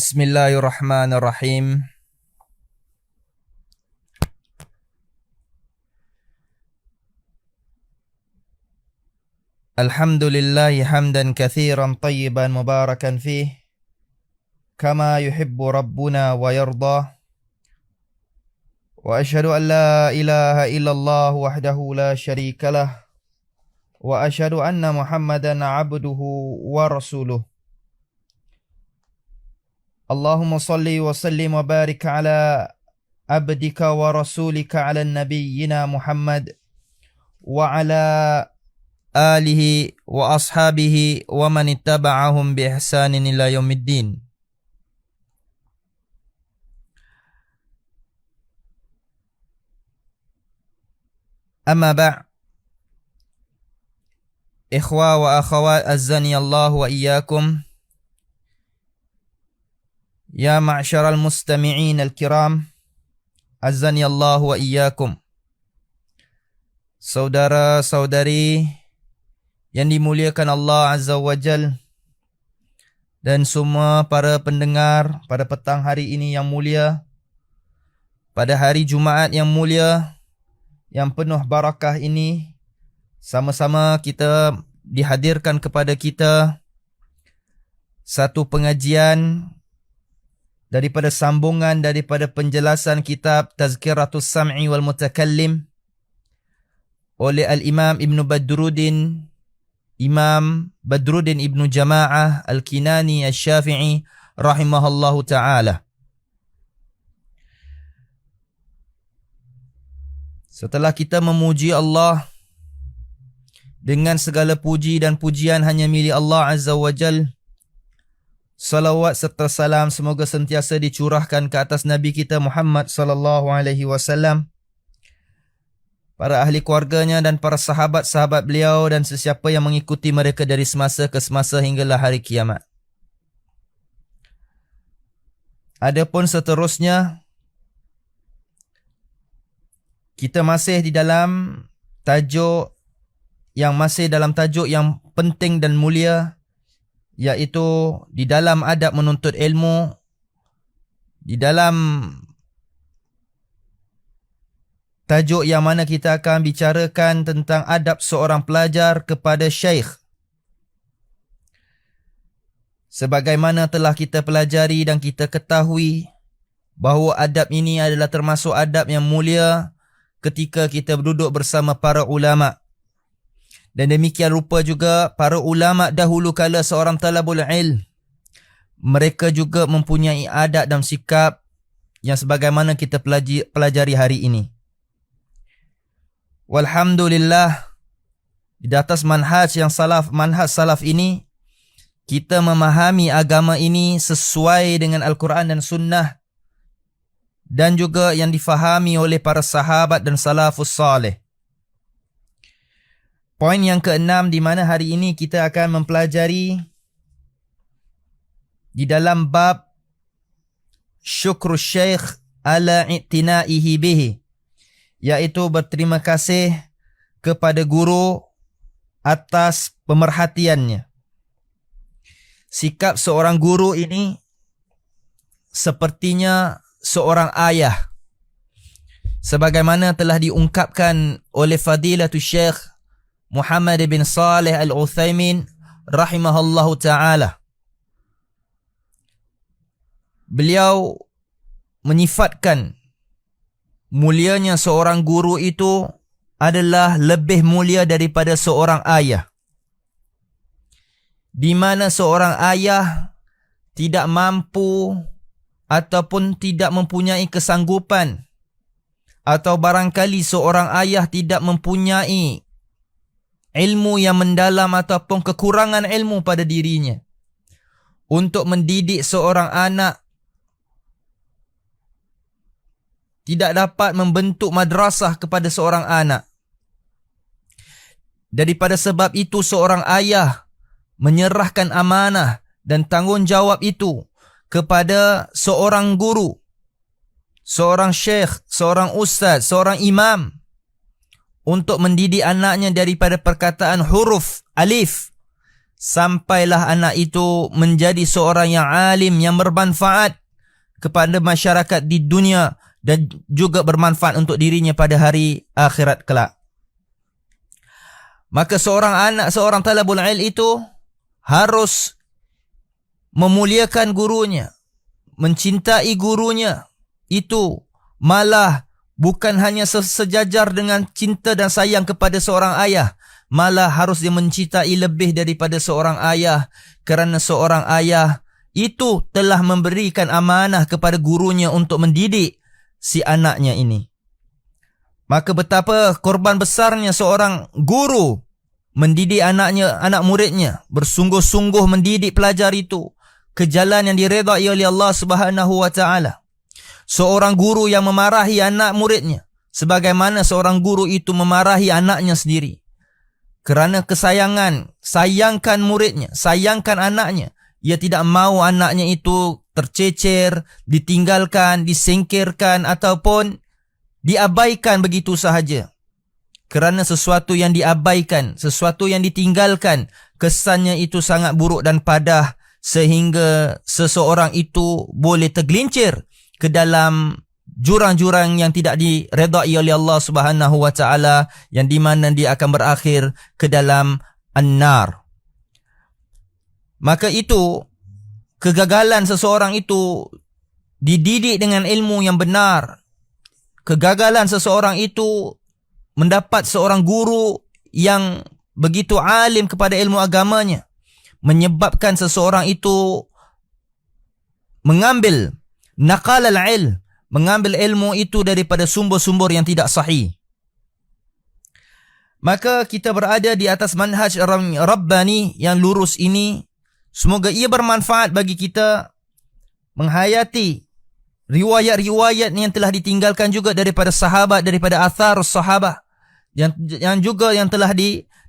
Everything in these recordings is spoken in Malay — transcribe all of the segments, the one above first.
Bismillahirrahmanirrahim. Alhamdulillahi hamdan kathiran tayyiban mubarakan fih kama yuhibbu rabbuna wa yardah. Wa ashhadu an la ilaha illallah wahdahu la syarika lah wa ashhadu anna Muhammadan abduhu wa rasuluh. Allahumma salli wa sallim wa barik ala abdika wa rasulika ala nabiyyina Muhammad wa ala alihi wa ashabihi wa man ittaba'ahum bi ihsanin ila yaumiddin. Amma ba', ikhwa wa akhawat azzani Allah wa iyyakum. Ya ma'syaral mustami'in al-kiram, azzani Allah wa iyyakum. Saudara-saudari yang dimuliakan Allah Azza wa Jal, dan semua para pendengar pada petang hari ini yang mulia, pada hari Jumaat yang mulia, yang penuh barakah ini, sama-sama kita dihadirkan kepada kita satu pengajian daripada sambungan daripada penjelasan kitab Tazkiratus Sam'i wal Mutakallim oleh Al-Imam Ibn Badruddin, Imam Badruddin Ibn Jama'ah Al-Kinani Al-Syafi'i rahimahullahu ta'ala. Setelah kita memuji Allah dengan segala puji dan pujian hanya milik Allah Azza wa Jal, salawat serta salam semoga sentiasa dicurahkan ke atas Nabi kita Muhammad sallallahu alaihi wasallam, para ahli keluarganya dan para sahabat-sahabat beliau dan sesiapa yang mengikuti mereka dari semasa ke semasa hinggalah hari kiamat. Adapun seterusnya, kita masih di dalam tajuk yang penting dan mulia, iaitu di dalam adab menuntut ilmu, di dalam tajuk yang mana kita akan bicarakan tentang adab seorang pelajar kepada syekh. Sebagaimana telah kita pelajari dan kita ketahui bahawa adab ini adalah termasuk adab yang mulia ketika kita duduk bersama para ulama. Dan demikian rupa juga para ulama dahulu kala seorang talabul ilm, mereka juga mempunyai adab dan sikap yang sebagaimana kita pelajari hari ini. Walhamdulillah, di atas manhaj salaf ini, kita memahami agama ini sesuai dengan Al-Quran dan Sunnah, dan juga yang difahami oleh para sahabat dan salafus salih. Poin yang keenam di mana hari ini kita akan mempelajari di dalam bab syukrus syekh ala i'tinaihi bihi, iaitu berterima kasih kepada guru atas pemerhatiannya. Sikap seorang guru ini sepertinya seorang ayah, sebagaimana telah diungkapkan oleh Fadilatul Syekh Muhammad bin Saleh Al-Uthaymin rahimahullahu ta'ala. Beliau menyifatkan mulianya seorang guru itu adalah lebih mulia daripada seorang ayah, di mana seorang ayah tidak mampu ataupun tidak mempunyai kesanggupan, atau barangkali seorang ayah tidak mempunyai ilmu yang mendalam ataupun kekurangan ilmu pada dirinya untuk mendidik seorang anak, tidak dapat membentuk madrasah kepada seorang anak. Daripada sebab itu seorang ayah menyerahkan amanah dan tanggungjawab itu kepada seorang guru, seorang syekh, seorang ustaz, seorang imam, untuk mendidik anaknya daripada perkataan huruf alif sampailah anak itu menjadi seorang yang alim, yang bermanfaat kepada masyarakat di dunia dan juga bermanfaat untuk dirinya pada hari akhirat kelak. Maka seorang anak, seorang talabul ilm itu harus memuliakan gurunya, mencintai gurunya. Itu malah bukan hanya sejajar dengan cinta dan sayang kepada seorang ayah, malah harus dia mencintai lebih daripada seorang ayah, kerana seorang ayah itu telah memberikan amanah kepada gurunya untuk mendidik si anaknya ini. Maka betapa korban besarnya seorang guru mendidik anaknya, anak muridnya, bersungguh-sungguh mendidik pelajar itu ke jalan yang diredai oleh Allah Subhanahu wa taala. Seorang guru yang memarahi anak muridnya sebagaimana seorang guru itu memarahi anaknya sendiri. Kerana kesayangan, sayangkan muridnya, sayangkan anaknya. Ia tidak mahu anaknya itu tercecer, ditinggalkan, disingkirkan ataupun diabaikan begitu sahaja. Kerana sesuatu yang diabaikan, sesuatu yang ditinggalkan, kesannya itu sangat buruk dan padah sehingga seseorang itu boleh tergelincir ke dalam jurang-jurang yang tidak diredai oleh Allah Subhanahu wa taala, yang di mana dia akan berakhir ke dalam an-nar. Maka itu kegagalan seseorang itu dididik dengan ilmu yang benar. Kegagalan seseorang itu mendapat seorang guru yang begitu alim kepada ilmu agamanya menyebabkan seseorang itu mengambil naqal al-ilm, mengambil ilmu itu daripada sumber-sumber yang tidak sahih. Maka kita berada di atas manhaj Rabbani yang lurus ini. Semoga ia bermanfaat bagi kita menghayati riwayat-riwayat yang telah ditinggalkan juga daripada sahabat, daripada athar sahabat, yang juga yang telah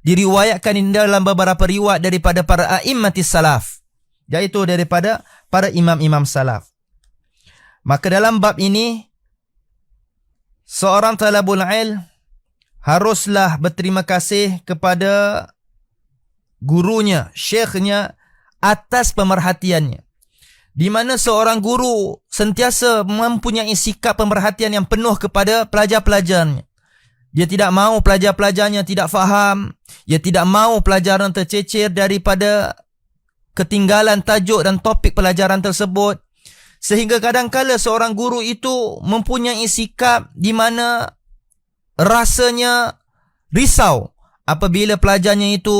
diriwayatkan di dalam beberapa riwayat daripada para a'immatis salaf, iaitu daripada para imam-imam salaf. Maka dalam bab ini seorang talabul ilm haruslah berterima kasih kepada gurunya, syekhnya atas pemerhatiannya. Di mana seorang guru sentiasa mempunyai sikap pemerhatian yang penuh kepada pelajar-pelajarnya. Dia tidak mahu pelajar-pelajarnya tidak faham, dia tidak mahu pelajaran tercecer daripada ketinggalan tajuk dan topik pelajaran tersebut. Sehingga kadang-kala seorang guru itu mempunyai sikap di mana rasanya risau apabila pelajarnya itu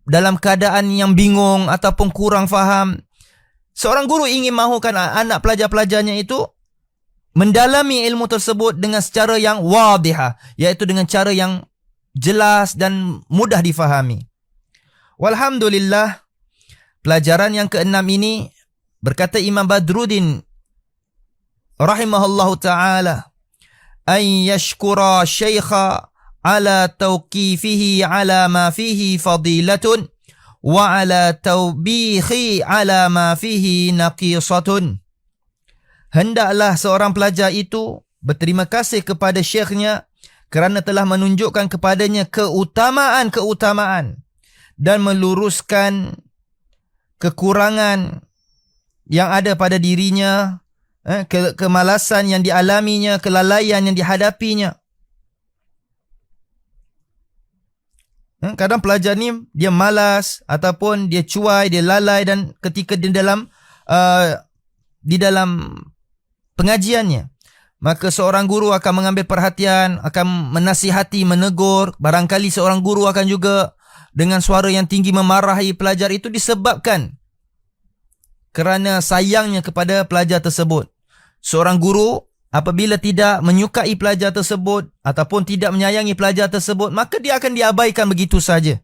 dalam keadaan yang bingung ataupun kurang faham. Seorang guru ingin mahukan anak pelajar-pelajarnya itu mendalami ilmu tersebut dengan secara yang wadihah, iaitu dengan cara yang jelas dan mudah difahami. Walhamdulillah, pelajaran yang keenam ini berkata Imam Badruddin rahimahullahu ta'ala, an yashkura syaikha ala tawqifihi ala ma fihi fadilatun wa ala tawbihi ala ma fihi naqisatun. Hendaklah seorang pelajar itu berterima kasih kepada syekhnya kerana telah menunjukkan kepadanya keutamaan-keutamaan dan meluruskan kekurangan yang ada pada dirinya, kemalasan yang dialaminya, kelalaian yang dihadapinya. Kadang pelajar ni dia malas ataupun dia cuai, dia lalai, dan ketika di dalam pengajiannya, maka seorang guru akan mengambil perhatian, akan menasihati, menegur. Barangkali seorang guru akan juga dengan suara yang tinggi memarahi pelajar itu disebabkan kerana sayangnya kepada pelajar tersebut. Seorang guru apabila tidak menyukai pelajar tersebut ataupun tidak menyayangi pelajar tersebut, maka dia akan diabaikan begitu saja.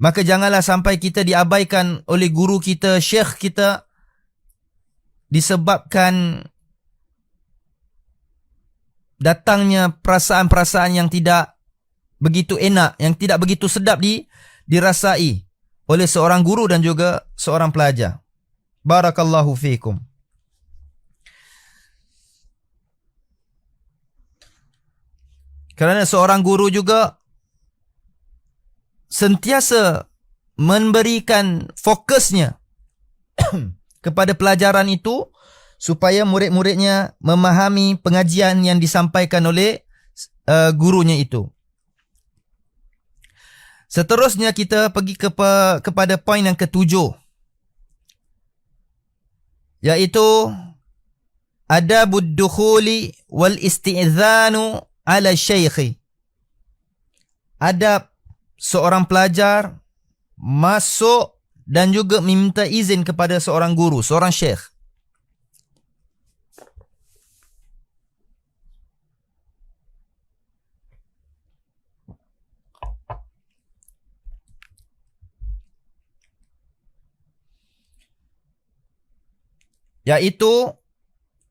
Maka janganlah sampai kita diabaikan oleh guru kita, syekh kita, disebabkan datangnya perasaan-perasaan yang tidak begitu enak, yang tidak begitu sedap dirasai oleh seorang guru dan juga seorang pelajar. Barakallahu fiikum. Kerana seorang guru juga sentiasa memberikan fokusnya kepada pelajaran itu supaya murid-muridnya memahami pengajian yang disampaikan oleh gurunya itu. Seterusnya kita pergi kepada poin yang ketujuh, iaitu adabud dukhuli wal isti'zanu ala syaikhi. Adab seorang pelajar masuk dan juga meminta izin kepada seorang guru, seorang syekh. Iaitu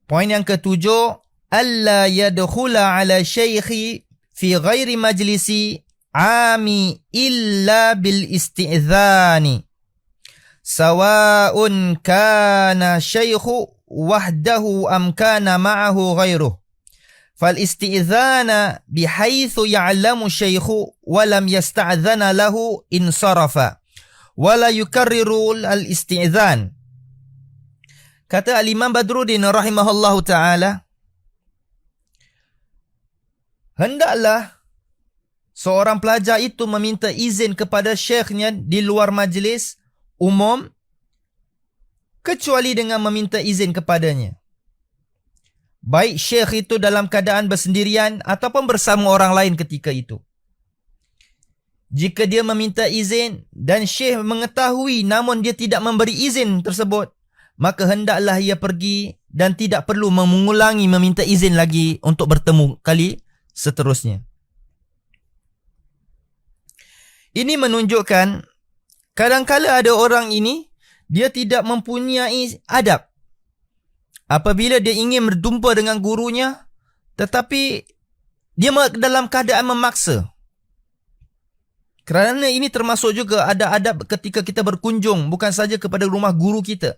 poin yang ketujuh, alla yadkhula ala syaikhi fi ghairi majlisi ami illa bil isti'zani sawa'un kana syaikhu wahdahu am kana ma'ahu ghairuh fal isti'zana bihaythu ya'lamu syaikhu wa lam yasta'zana lahu insarafa wa la yukarriru al isti'zan. Kata Al-Imam Badruddin rahimahullahu ta'ala, hendaklah seorang pelajar itu meminta izin kepada syekhnya di luar majlis umum kecuali dengan meminta izin kepadanya. Baik syekh itu dalam keadaan bersendirian ataupun bersama orang lain ketika itu. Jika dia meminta izin dan syekh mengetahui namun dia tidak memberi izin tersebut, maka hendaklah ia pergi dan tidak perlu mengulangi meminta izin lagi untuk bertemu kali seterusnya. Ini menunjukkan kadang-kala ada orang ini dia tidak mempunyai adab. Apabila dia ingin berjumpa dengan gurunya, tetapi dia dalam keadaan memaksa. Kerana ini termasuk juga ada adab ketika kita berkunjung, bukan saja kepada rumah guru kita.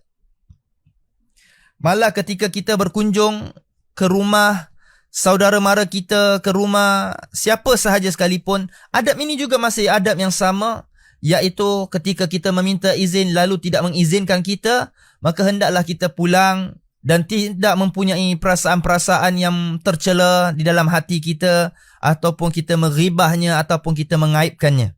Malah ketika kita berkunjung ke rumah saudara mara kita, ke rumah siapa sahaja sekalipun, adab ini juga masih adab yang sama, iaitu ketika kita meminta izin lalu tidak mengizinkan kita, maka hendaklah kita pulang dan tidak mempunyai perasaan-perasaan yang tercela di dalam hati kita, ataupun kita meribahnya ataupun kita mengaibkannya.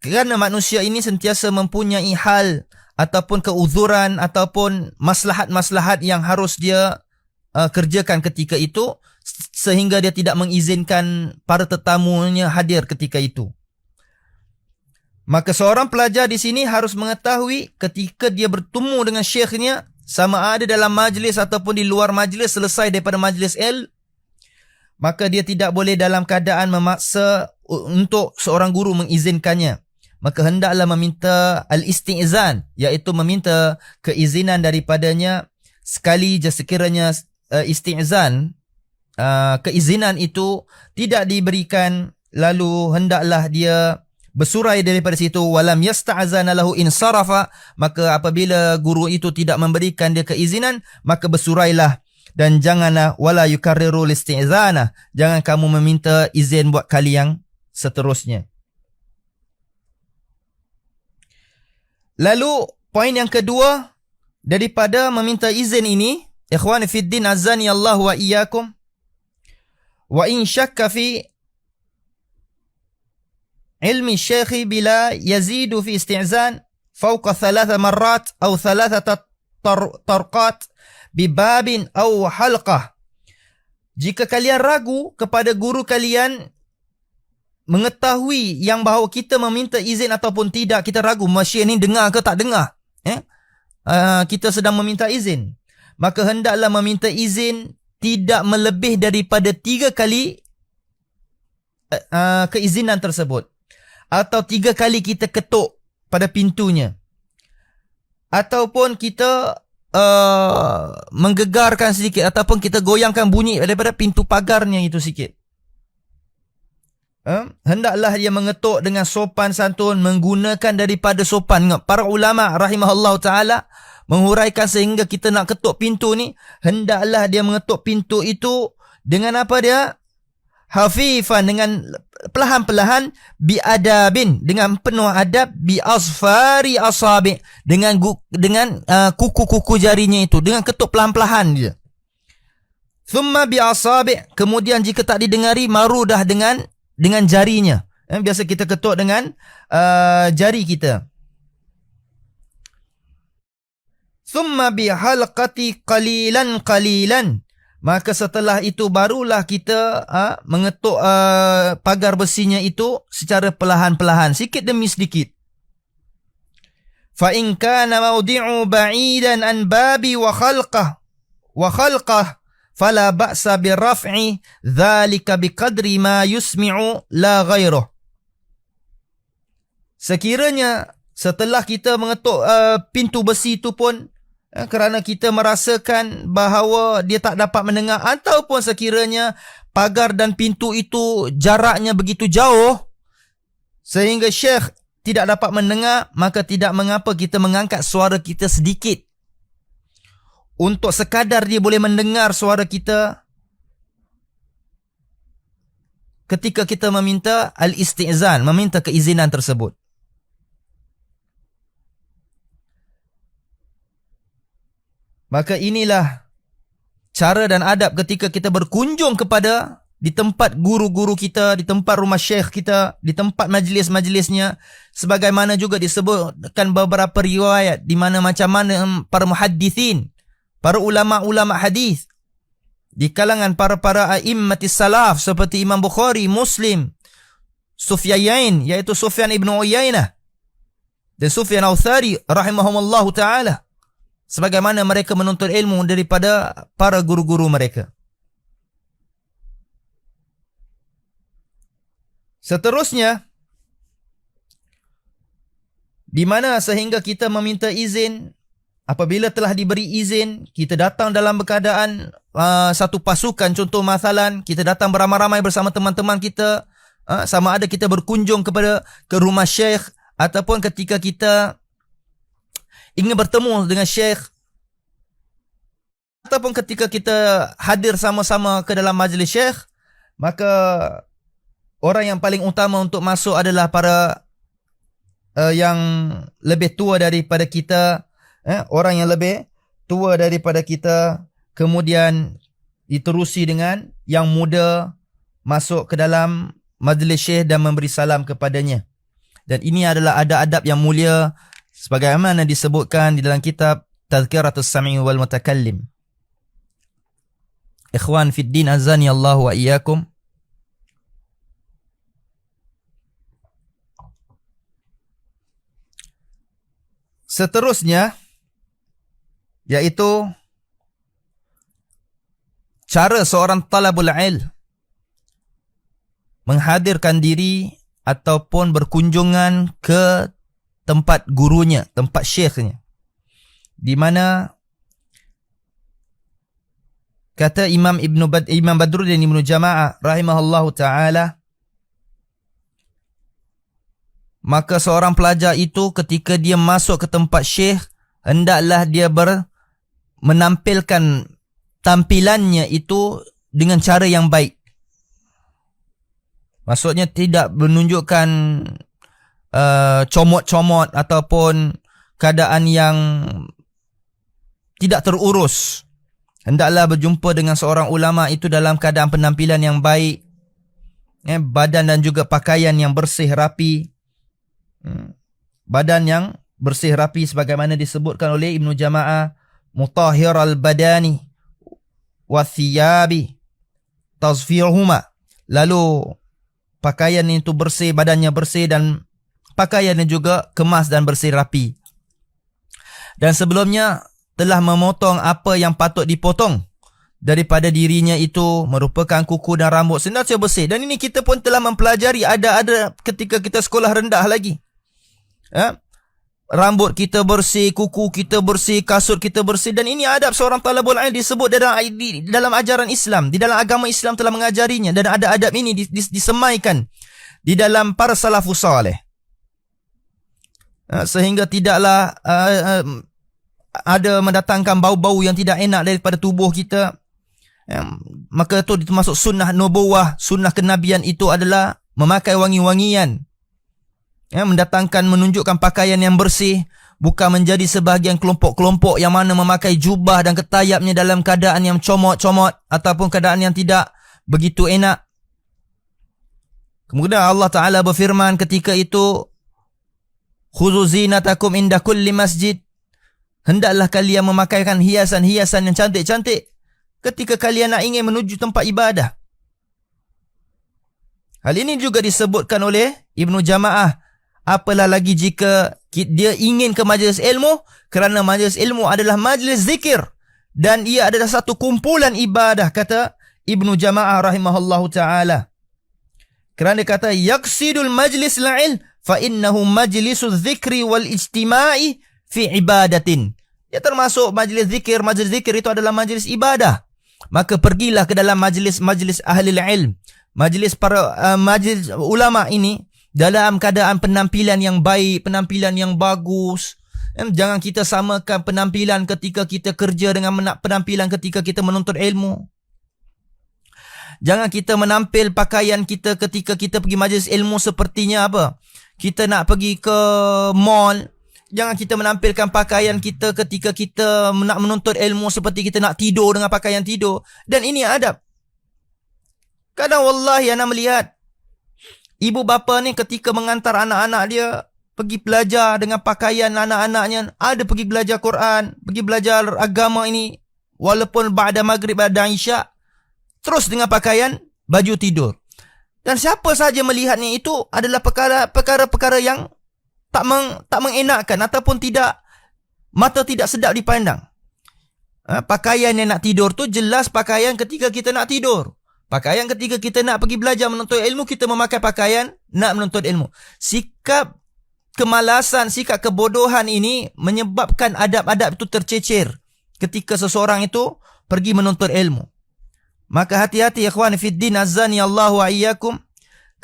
Kerana manusia ini sentiasa mempunyai hal ataupun keuzuran ataupun maslahat-maslahat yang harus dia kerjakan ketika itu, sehingga dia tidak mengizinkan para tetamunya hadir ketika itu. Maka seorang pelajar di sini harus mengetahui ketika dia bertemu dengan syekhnya, sama ada dalam majlis ataupun di luar majlis, selesai daripada majlis maka dia tidak boleh dalam keadaan memaksa untuk seorang guru mengizinkannya. Maka hendaklah meminta al-isti'zan, iaitu meminta keizinan daripadanya. Sekali je sekiranya isti'zan, keizinan itu tidak diberikan, lalu hendaklah dia bersurai daripada situ. Walam yasta'zana lahu insarafa, maka apabila guru itu tidak memberikan dia keizinan, maka bersurailah. Dan janganlah wala yukarriru isti'zana, jangan kamu meminta izin buat kali yang seterusnya. Lalu poin yang kedua daripada meminta izin ini, ikhwani fiddin azani Allah wa iyyakum, wa in syakka fi ilmi syekhi bila yazidu fi isti'zan fawqa 3 marrat atau 3 tarqat bibabin atau halqah. Jika kalian ragu kepada guru kalian, mengetahui yang bahawa kita meminta izin ataupun tidak, kita ragu masyayikh ni dengar ke tak dengar, kita sedang meminta izin, maka hendaklah meminta izin tidak melebih daripada 3 kali keizinan tersebut, atau 3 kali kita ketuk pada pintunya, ataupun kita menggegarkan sedikit, ataupun kita goyangkan bunyi daripada pintu pagarnya itu sikit. Hendaklah dia mengetuk dengan sopan santun, menggunakan daripada sopan. Para ulama rahimahullah ta'ala menghuraikan sehingga kita nak ketuk pintu ni, hendaklah dia mengetuk pintu itu dengan apa dia? hafifan, dengan perlahan-perlahan, biadabin, dengan penuh adab, bi asfari asabi, dengan kuku-kuku jarinya itu, dengan ketuk perlahan-perlahan dia. Thumma bi asabi, kemudian jika tak didengari, marudah dengan jarinya. Biasa kita ketuk dengan jari kita. Thumma bi halqati qalilan, maka setelah itu barulah kita mengetuk pagar besinya itu secara perlahan-perlahan, sikit demi sedikit. Fa in kana mawdi'u ba'idan an babi wa khalqah fala ba'sa bi raf'i dhalika biqadri ma yusmi'u la ghairuh. Sekiranya setelah kita mengetuk pintu besi itu pun, kerana kita merasakan bahawa dia tak dapat mendengar, ataupun sekiranya pagar dan pintu itu jaraknya begitu jauh sehingga Syekh tidak dapat mendengar, maka tidak mengapa kita mengangkat suara kita sedikit untuk sekadar dia boleh mendengar suara kita ketika kita meminta al-istizan, meminta keizinan tersebut. Maka inilah cara dan adab ketika kita berkunjung kepada di tempat guru-guru kita, di tempat rumah syekh kita, di tempat majlis-majlisnya, sebagaimana juga disebutkan beberapa riwayat di mana macam mana para muhaddithin, para ulama-ulama hadis di kalangan para a'immatis salaf seperti Imam Bukhari, Muslim, Sufyain, iaitu Sufyan ibn Uyainah dan Sufyan al-Thawri rahimahumullahu ta'ala, sebagaimana mereka menuntut ilmu daripada para guru-guru mereka. Seterusnya, di mana sehingga kita meminta izin, apabila telah diberi izin, kita datang dalam keadaan satu pasukan, contoh masalan, kita datang beramai-ramai bersama teman-teman kita, sama ada kita berkunjung ke rumah syekh, ataupun ketika kita ingin bertemu dengan syekh, ataupun ketika kita hadir sama-sama ke dalam majlis syekh, maka orang yang paling utama untuk masuk adalah para yang lebih tua daripada kita, orang yang lebih tua daripada kita, kemudian diterusi dengan yang muda masuk ke dalam majlis syekh dan memberi salam kepadanya. Dan ini adalah adab-adab yang mulia sebagaimana disebutkan di dalam kitab Tazkiratus Sami' wal Mutakallim. Ikhwan fid din, azani Allah wa iyyakum. Seterusnya, yaitu cara seorang talabul ilm menghadirkan diri ataupun berkunjungan ke tempat gurunya, tempat syekhnya, di mana kata Imam Badruddin Ibnu Jama'ah rahimahullahu ta'ala, maka seorang pelajar itu ketika dia masuk ke tempat syekh, hendaklah dia menampilkan tampilannya itu dengan cara yang baik. Maksudnya tidak menunjukkan comot-comot ataupun keadaan yang tidak terurus. Hendaklah berjumpa dengan seorang ulama itu dalam keadaan penampilan yang baik, badan dan juga pakaian yang bersih rapi. Badan yang bersih rapi sebagaimana disebutkan oleh Ibnu Jama'ah, mutahhiral badani wa thiyabi tazfiruhuma. Lalu pakaian itu bersih, badannya bersih, dan pakaiannya juga kemas dan bersih rapi. Dan sebelumnya telah memotong apa yang patut dipotong daripada dirinya itu, merupakan kuku dan rambut senantiasa bersih. Dan ini kita pun telah mempelajari, ada ketika kita sekolah rendah lagi. Rambut kita bersih, kuku kita bersih, kasut kita bersih. Dan ini adab seorang talabul ilm disebut dalam ajaran Islam, di dalam agama Islam telah mengajarinya. Dan ada adab ini disemaikan di dalam para salafus saleh, sehingga tidaklah ada mendatangkan bau-bau yang tidak enak daripada tubuh kita. Maka itu termasuk sunnah nubuwah, sunnah kenabian itu adalah memakai wangi-wangian, mendatangkan, menunjukkan pakaian yang bersih, bukan menjadi sebahagian kelompok-kelompok yang mana memakai jubah dan ketayapnya dalam keadaan yang comot-comot ataupun keadaan yang tidak begitu enak. Kemudian Allah Ta'ala berfirman ketika itu, khudhu zinatakum inda kulli masjid, hendaklah kalian memakaikan hiasan-hiasan yang cantik-cantik ketika kalian nak ingin menuju tempat ibadah. Hal ini juga disebutkan oleh Ibnu Jama'ah. Apalah lagi jika dia ingin ke majlis ilmu, kerana majlis ilmu adalah majlis zikir dan ia adalah satu kumpulan ibadah, kata Ibnu Jama'ah rahimahullahu ta'ala. Kerana dia kata, yaqsidul majlis la'il fa innahu majlisul zikri wal ijtima'i fi ibadatin. Ia termasuk majlis zikir. Majlis zikir itu adalah majlis ibadah. Maka pergilah ke dalam majlis-majlis ahli ilm, majlis para majlis ulama ini dalam keadaan penampilan yang baik, penampilan yang bagus. Jangan kita samakan penampilan ketika kita kerja dengan penampilan ketika kita menuntut ilmu. Jangan kita menampil pakaian kita ketika kita pergi majlis ilmu sepertinya apa? Kita nak pergi ke mall. Jangan kita menampilkan pakaian kita ketika kita nak menuntut ilmu seperti kita nak tidur dengan pakaian tidur. Dan ini adab. Kadang wallahi anak melihat ibu bapa ni ketika mengantar anak-anak dia pergi belajar dengan pakaian anak-anaknya, ada pergi belajar Quran, pergi belajar agama ini, walaupun ba'da maghrib, ba'da isyak, terus dengan pakaian baju tidur. Dan siapa sahaja melihatnya itu adalah perkara-perkara yang tak mengenakkan ataupun mata tidak sedap dipandang. Pakaian yang nak tidur tu jelas pakaian ketika kita nak tidur. Pakaian ketika kita nak pergi belajar menuntut ilmu, kita memakai pakaian nak menuntut ilmu. Sikap kemalasan, sikap kebodohan ini menyebabkan adab-adab itu tercecer ketika seseorang itu pergi menuntut ilmu. Maka hati-hati ikhwan fiddin, azani Allah wa iyyakum.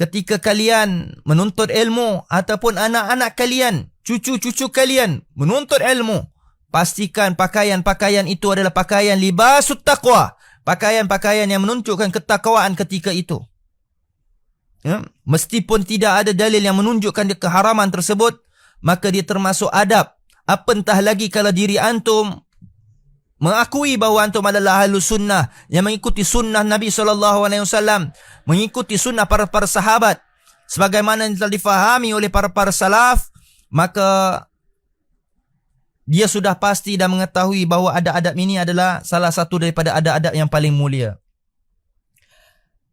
Ketika kalian menuntut ilmu ataupun anak-anak kalian, cucu-cucu kalian menuntut ilmu, pastikan pakaian-pakaian itu adalah pakaian libasut taqwa, pakaian-pakaian yang menunjukkan ketakwaan ketika itu. Meskipun tidak ada dalil yang menunjukkan keharaman tersebut, maka dia termasuk adab. Apatah lagi kalau diri antum mengakui bahawa antum adalah ahlus sunnah yang mengikuti sunnah Nabi SAW, mengikuti sunnah para sahabat sebagaimana yang telah difahami oleh para salaf, maka dia sudah pasti dan mengetahui bahawa adab-adab ini adalah salah satu daripada adab-adab yang paling mulia.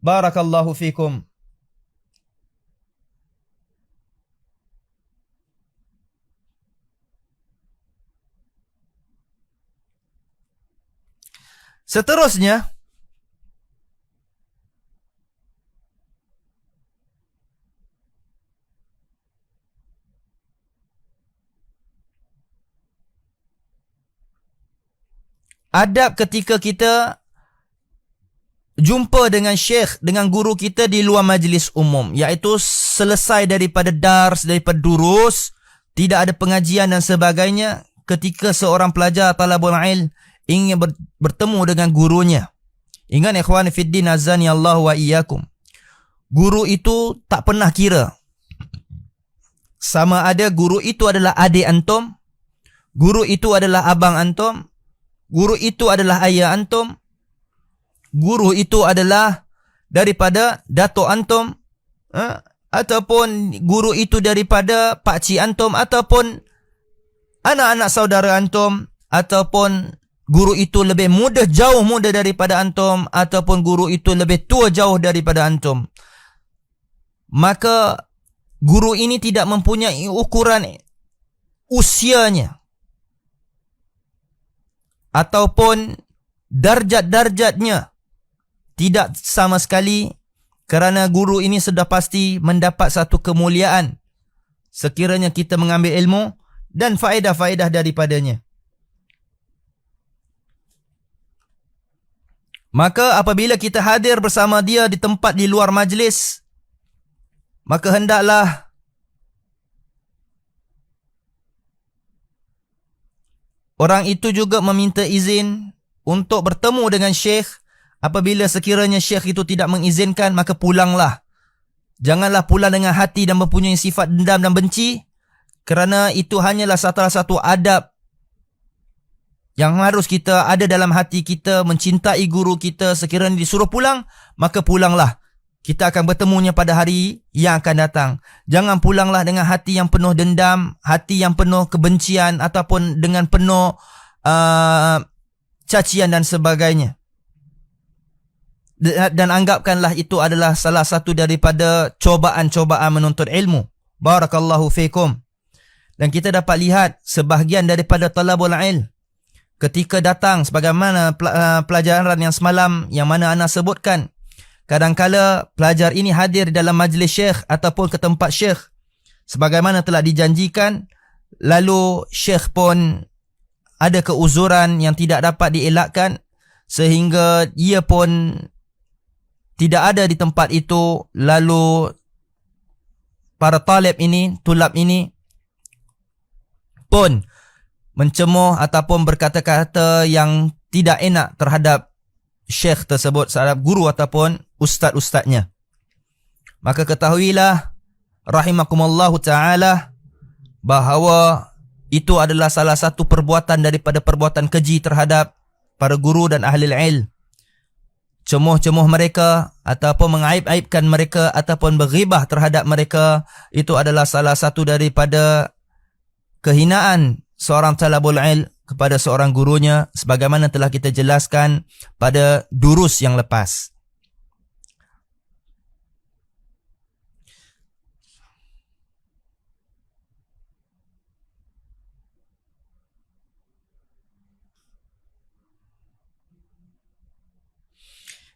Barakallahu fikum. Seterusnya, adab ketika kita jumpa dengan syekh, dengan guru kita di luar majlis umum, iaitu selesai daripada dars, daripada durus, tidak ada pengajian dan sebagainya, ketika seorang pelajar talabul ilm ingin bertemu dengan gurunya. Ingat ikhwan fiddin, azani Allah wa iyyakum. Guru itu tak pernah kira sama ada guru itu adalah adik antum, guru itu adalah abang antum, guru itu adalah ayah antum, guru itu adalah daripada datuk antum, ataupun guru itu daripada pakcik antum, ataupun anak-anak saudara antum, ataupun guru itu lebih muda, jauh muda daripada antum, ataupun guru itu lebih tua jauh daripada antum. Maka guru ini tidak mempunyai ukuran usianya ataupun darjat-darjatnya, tidak sama sekali, kerana guru ini sudah pasti mendapat satu kemuliaan sekiranya kita mengambil ilmu dan faedah-faedah daripadanya. Maka apabila kita hadir bersama dia di tempat di luar majlis, maka hendaklah orang itu juga meminta izin untuk bertemu dengan syekh Apabila sekiranya syekh itu tidak mengizinkan, maka pulanglah. Janganlah pulang dengan hati dan mempunyai sifat dendam dan benci, kerana itu hanyalah salah satu adab yang harus kita ada dalam hati kita, mencintai guru kita. Sekiranya disuruh pulang, maka pulanglah. Kita akan bertemunya pada hari yang akan datang. Jangan pulanglah dengan hati yang penuh dendam, hati yang penuh kebencian, ataupun dengan penuh cacian dan sebagainya. Dan anggapkanlah itu adalah salah satu daripada cobaan-cobaan menuntut ilmu. Barakallahu fikum. Dan kita dapat lihat sebahagian daripada talabul ilm ketika datang, sebagaimana pelajaran yang semalam yang mana ana sebutkan, kadangkala pelajar ini hadir di dalam majlis syekh ataupun ke tempat syekh sebagaimana telah dijanjikan, lalu syekh pun ada keuzuran yang tidak dapat dielakkan sehingga ia pun tidak ada di tempat itu, lalu para talib ini, tulab ini pun mencemuh ataupun berkata-kata yang tidak enak terhadap syekh tersebut, terhadap guru ataupun ustaz-ustaznya. Maka ketahuilah rahimakumullahu ta'ala bahawa itu adalah salah satu perbuatan daripada perbuatan keji terhadap para guru dan ahli ilm. Cemuh-cemuh mereka ataupun mengaib-aibkan mereka ataupun berghibah terhadap mereka, itu adalah salah satu daripada kehinaan seorang talabul ilm kepada seorang gurunya, sebagaimana telah kita jelaskan pada durus yang lepas.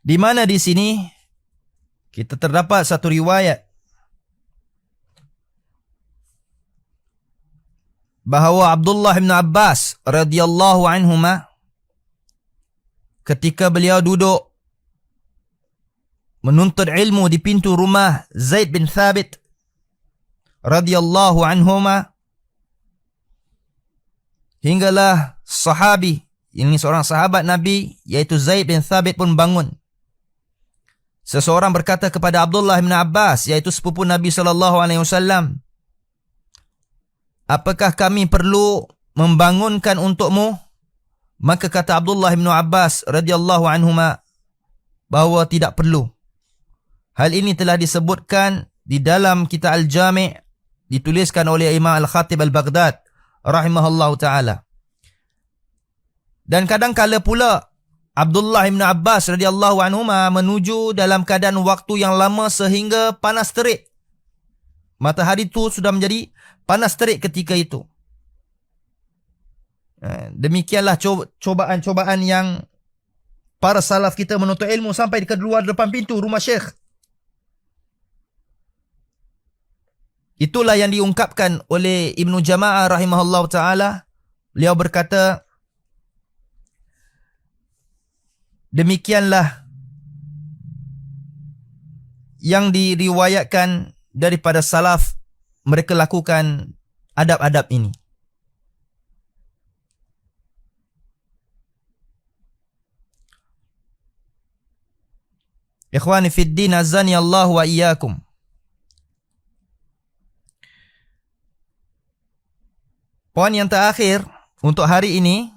Di mana di sini kita terdapat satu riwayat bahawa Abdullah bin Abbas radhiyallahu anhuma ketika beliau duduk menuntut ilmu di pintu rumah Zaid bin Thabit radhiyallahu anhuma, hinggalah sahabi, ini seorang sahabat Nabi yaitu Zaid bin Thabit pun bangun. Seseorang berkata kepada Abdullah bin Abbas, yaitu sepupu Nabi SAW, apakah kami perlu membangunkan untukmu? Maka kata Abdullah bin Abbas radhiyallahu anhuma bahawa tidak perlu. Hal ini telah disebutkan di dalam kitab Al-Jami', dituliskan oleh Imam Al-Khatib Al-Baghdad rahimahullahu ta'ala. Dan kadang-kala pula Abdullah bin Abbas radhiyallahu anhuma menuju dalam keadaan waktu yang lama sehingga panas terik. Matahari itu sudah menjadi panas terik ketika itu. Demikianlah cobaan-cobaan yang para salaf kita menuntut ilmu sampai ke luar depan pintu rumah syekh. Itulah yang diungkapkan oleh Ibnu Jama'ah rahimahullah ta'ala. Beliau berkata, demikianlah yang diriwayatkan daripada salaf, mereka lakukan adab-adab ini. Ikhwani fid din, azani Allah wa iyyakum. Poin yang terakhir untuk hari ini,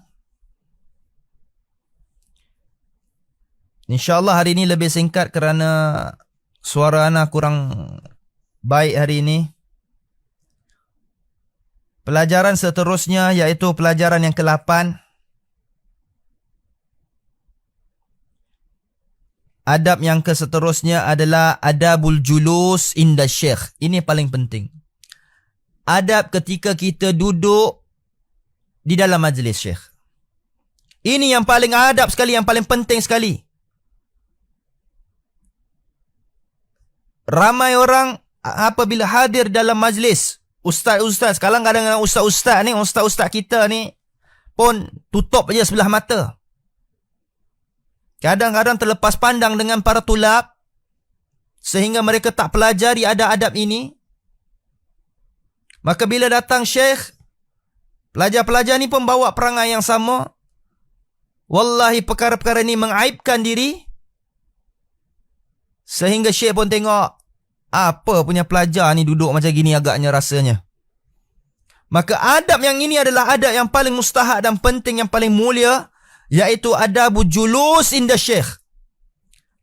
InsyaAllah hari ini lebih singkat kerana suara anak kurang baik hari ini. Pelajaran seterusnya iaitu pelajaran yang ke-8. Adab yang seterusnya adalah adabul julus inda syekh. Ini paling penting. Adab ketika kita duduk di dalam majlis syekh. Ini yang paling adab sekali, yang paling penting sekali. Ramai orang apabila hadir dalam majlis, ustaz-ustaz, kadang-kadang ustaz-ustaz ni, ustaz-ustaz kita ni pun tutup je sebelah mata. Kadang-kadang terlepas pandang dengan para tulab sehingga mereka tak pelajari adab-adab ini. Maka bila datang syekh, pelajar-pelajar ni pun bawa perangai yang sama. Wallahi perkara-perkara ini mengaibkan diri Sehingga Syekh pun tengok, apa punya pelajar ni duduk macam gini agaknya rasanya. Maka adab yang ini adalah adab yang paling mustahak dan penting, yang paling mulia, iaitu adabu julus inda syekh.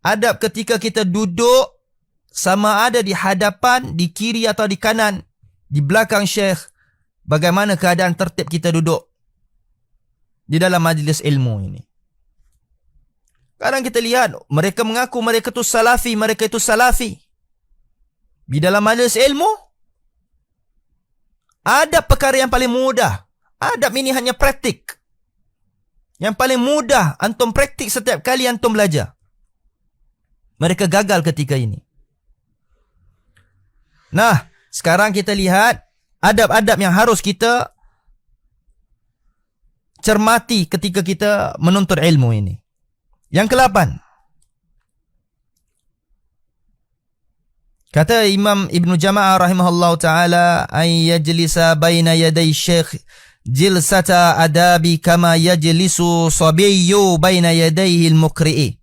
Adab ketika kita duduk, sama ada di hadapan, di kiri atau di kanan, di belakang syekh, bagaimana keadaan tertib kita duduk di dalam majlis ilmu ini. Kadang kita lihat, mereka mengaku mereka itu salafi. Di dalam majlis ilmu, adab perkara yang paling mudah. Adab ini hanya praktik. Yang paling mudah antum praktik setiap kali antum belajar. Mereka gagal ketika ini. Nah, sekarang kita lihat adab-adab yang harus kita cermati ketika kita menuntut ilmu ini. Yang ke-8. Kata Imam Ibn Jama'ah rahimahullah ta'ala, ay yajlisa baina yaday syekh jilsata adabi kama yajlisu sabiyyu baina yadayhi al-muqri'i.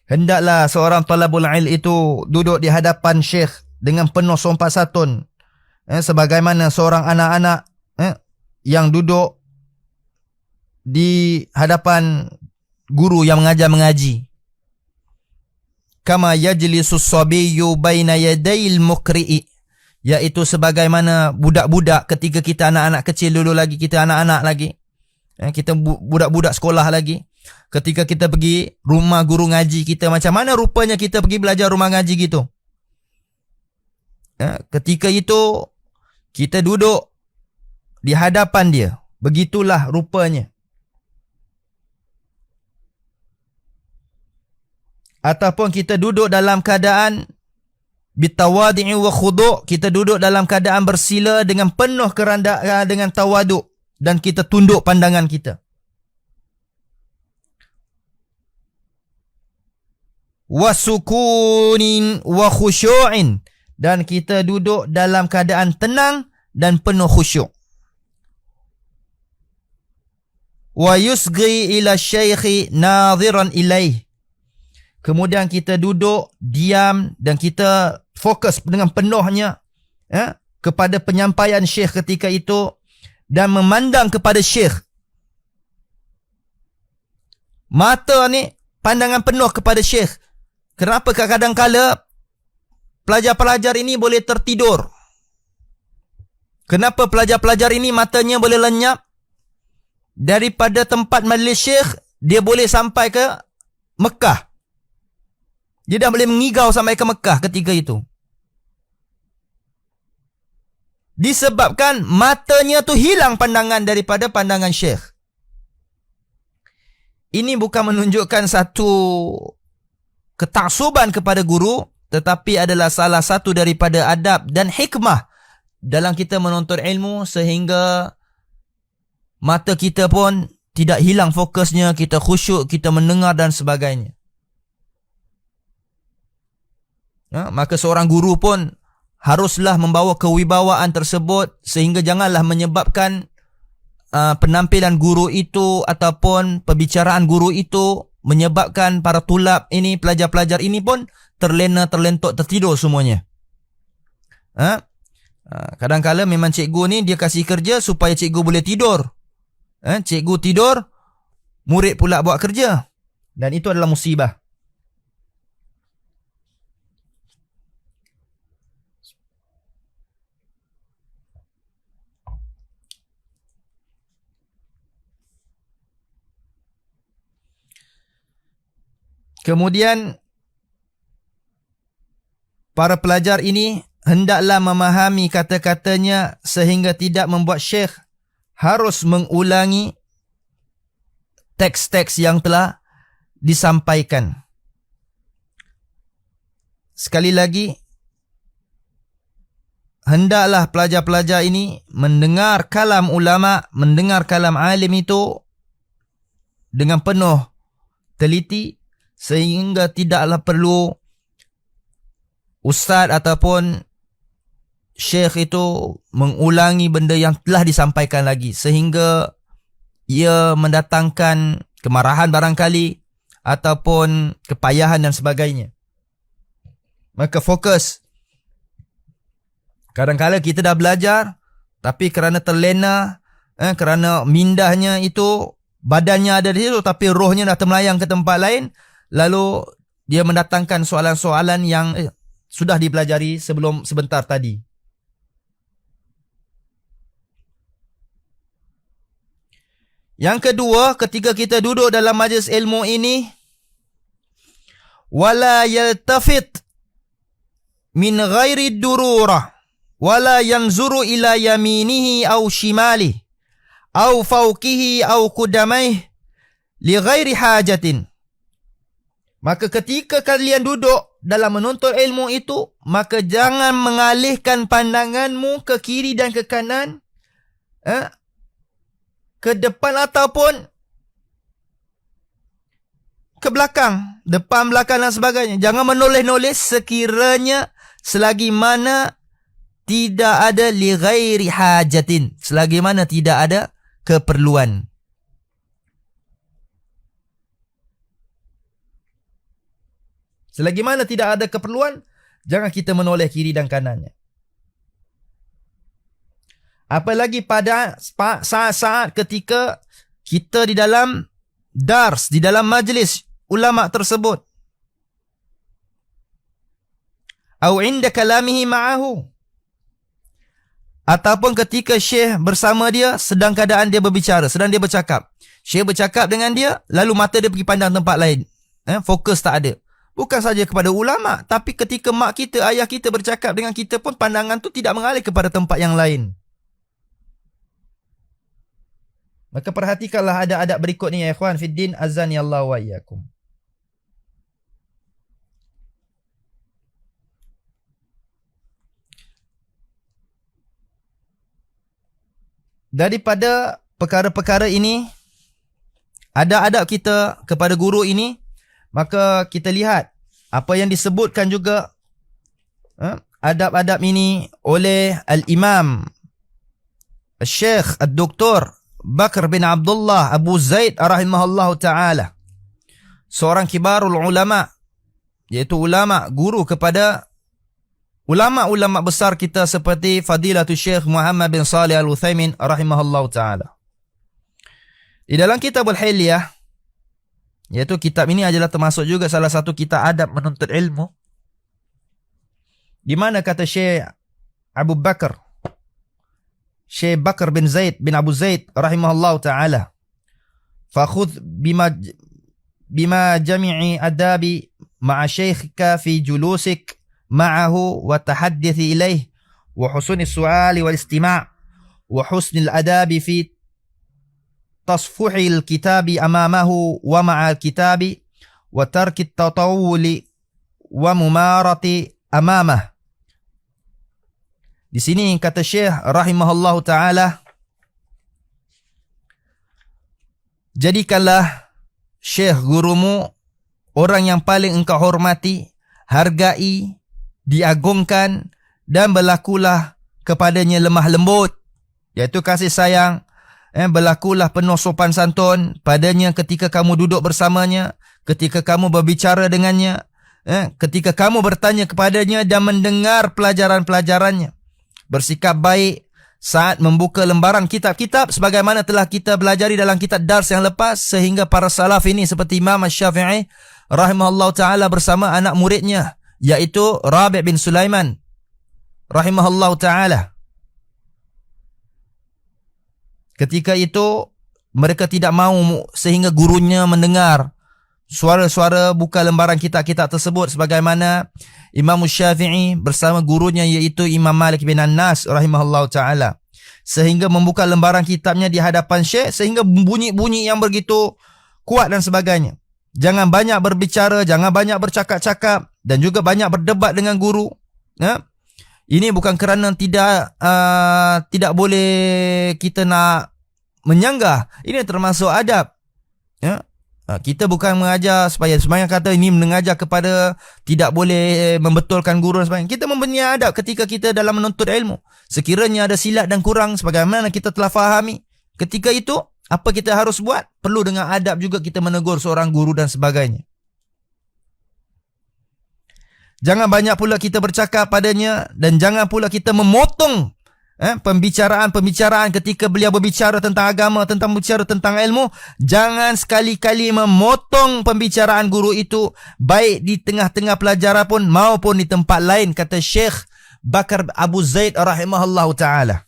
Hendaklah seorang talabul ilm itu duduk di hadapan syekh dengan penuh sopan santun, sebagaimana seorang anak-anak yang duduk di hadapan guru yang mengaji. Kama yajlisus sabiyyu baina yadayil muqri'i, iaitu sebagaimana budak-budak ketika kita anak-anak kecil dulu lagi, kita anak-anak lagi, kita budak-budak sekolah lagi, ketika kita pergi rumah guru ngaji kita, macam mana rupanya kita pergi belajar rumah ngaji gitu. Ketika itu kita duduk di hadapan dia, begitulah rupanya. Ataupun kita duduk dalam keadaan bitawadi'i wa khudu', kita duduk dalam keadaan bersila dengan penuh kerendahan, dengan tawaduk, dan kita tunduk pandangan kita. Wa sukunin wa khusyu'in, dan kita duduk dalam keadaan tenang dan penuh khusyuk. Wa yusghi ila syaikhi nadhiran ilaih, kemudian kita duduk diam dan kita fokus dengan penuhnya kepada penyampaian syekh ketika itu, dan memandang kepada syekh. Mata ni pandangan penuh kepada syekh. Kenapa kadang-kala pelajar-pelajar ini boleh tertidur? Kenapa pelajar-pelajar ini matanya boleh lenyap? Daripada tempat majlis syekh, dia boleh sampai ke Mekah. Dia dah boleh mengigau sampai ke Mekah ketika itu. Disebabkan matanya tu hilang pandangan daripada pandangan syekh. Ini bukan menunjukkan satu ketaksuban kepada guru, tetapi adalah salah satu daripada adab dan hikmah dalam kita menuntut ilmu, sehingga mata kita pun tidak hilang fokusnya, kita khusyuk, kita mendengar dan sebagainya. Maka seorang guru pun haruslah membawa kewibawaan tersebut, sehingga janganlah menyebabkan penampilan guru itu ataupun perbicaraan guru itu menyebabkan para tulab ini, pelajar-pelajar ini pun terlena, terlentuk, tertidur semuanya. Kadang-kala memang cikgu ni dia kasih kerja supaya cikgu boleh tidur. Cikgu tidur, murid pula buat kerja, dan itu adalah musibah. Kemudian para pelajar ini hendaklah memahami kata-katanya sehingga tidak membuat syekh harus mengulangi teks-teks yang telah disampaikan. Sekali lagi, hendaklah pelajar-pelajar ini mendengar kalam ulama, mendengar kalam alim itu dengan penuh teliti, sehingga tidaklah perlu ustaz ataupun syekh itu mengulangi benda yang telah disampaikan lagi, sehingga ia mendatangkan kemarahan barangkali ataupun kepayahan dan sebagainya. Maka fokus. Kadang-kadang kita dah belajar, tapi kerana terlena, kerana mindahnya itu, badannya ada di situ, tapi rohnya dah termelayang ke tempat lain, lalu dia mendatangkan soalan-soalan yang sudah dipelajari sebentar tadi. Yang kedua, ketika kita duduk dalam majlis ilmu ini, wala yaltafit min ghairi dururah, wala yanzuru ila yaminihi au shimalihi au fawqihi au qudamaih li ghairi hajatin. Maka ketika kalian duduk dalam menuntut ilmu itu, maka jangan mengalihkan pandanganmu ke kiri dan ke kanan, ke depan ataupun ke belakang, depan, belakang dan sebagainya. Jangan menoleh-noleh sekiranya selagi mana tidak ada li ghairi hajatin, selagi mana tidak ada keperluan. Selagi mana tidak ada keperluan, jangan kita menoleh kiri dan kanannya. Apalagi pada saat-saat ketika kita di dalam dars, di dalam majlis ulama tersebut. Au inda kalamihi ma'ahu. Ataupun ketika syekh bersama dia, sedang keadaan dia berbicara, sedang dia bercakap. Syekh bercakap dengan dia, lalu mata dia pergi pandang tempat lain. Fokus tak ada. Bukan saja kepada ulama, tapi ketika mak kita, ayah kita bercakap dengan kita pun, pandangan tu tidak mengalih kepada tempat yang lain. Maka perhatikanlah ada adab berikut ni ya ikhwan fiddin, azani Allah wa iyyakum. Daripada perkara-perkara ini, ada adab kita kepada guru ini, maka kita lihat apa yang disebutkan juga adab-adab ini oleh Al-Imam Al-Syekh Al-Doktor Bakr bin Abdullah Abu Zaid rahimahullahu ta'ala, seorang kibarul ulama, iaitu ulama, guru kepada ulama-ulama besar kita seperti Fadilatul Syekh Muhammad bin Salih Al-Uthaymin rahimahullahu ta'ala. Di dalam kitab Al-Hilyah, iaitu kitab ini adalah termasuk juga salah satu kitab adab menuntut ilmu, di mana kata Syekh Abu Bakar, Syekh Bakar bin Zaid bin Abu Zaid rahimahullahu ta'ala, fakhudh bima jami'i adabi ma'a syekhika fi julusik ma'ahu wa tahaddithi ilaih wa husni su'ali wal istima' wa husni al-adabi fi tasfuhi al-kitabi amamahu wa ma'al kitabi wa tarki at-tatawuli wa mumarati amamah. Di sini kata Syekh rahimahullahu ta'ala, jadikanlah Syekh gurumu orang yang paling engkau hormati, hargai, diagungkan, dan berlakulah kepadanya lemah lembut, iaitu kasih sayang. Berlakulah penuh sopan santun padanya ketika kamu duduk bersamanya, ketika kamu berbicara dengannya, ketika kamu bertanya kepadanya dan mendengar pelajaran-pelajarannya. Bersikap baik saat membuka lembaran kitab-kitab sebagaimana telah kita belajari dalam kitab dars yang lepas, sehingga para salaf ini seperti Imam Syafi'i rahimahullah ta'ala bersama anak muridnya, iaitu Rabi' bin Sulaiman rahimahullah ta'ala. Ketika itu mereka tidak mahu sehingga gurunya mendengar suara-suara buka lembaran kitab-kitab tersebut, sebagaimana Imam Syafi'i bersama gurunya iaitu Imam Malik bin Anas rahimahullah ta'ala, sehingga membuka lembaran kitabnya di hadapan Syekh, sehingga bunyi-bunyi yang begitu kuat dan sebagainya. Jangan banyak berbicara, jangan banyak bercakap-cakap, dan juga banyak berdebat dengan guru. Ini bukan kerana tidak boleh kita nak menyanggah. Ini termasuk adab. Kita bukan mengajar supaya semayang kata ini mengajar kepada tidak boleh membetulkan guru dan sebagainya. Kita memberi adab ketika kita dalam menuntut ilmu. Sekiranya ada silat dan kurang sebagaimana kita telah fahami, ketika itu apa kita harus buat? Perlu dengan adab juga kita menegur seorang guru dan sebagainya. Jangan banyak pula kita bercakap padanya, dan jangan pula kita memotong pembicaraan-pembicaraan ketika beliau berbicara tentang agama, tentang bicara tentang ilmu. Jangan sekali-kali memotong pembicaraan guru itu, baik di tengah-tengah pelajaran pun maupun di tempat lain, kata Syekh Bakar Abu Zaid rahimahullahu ta'ala.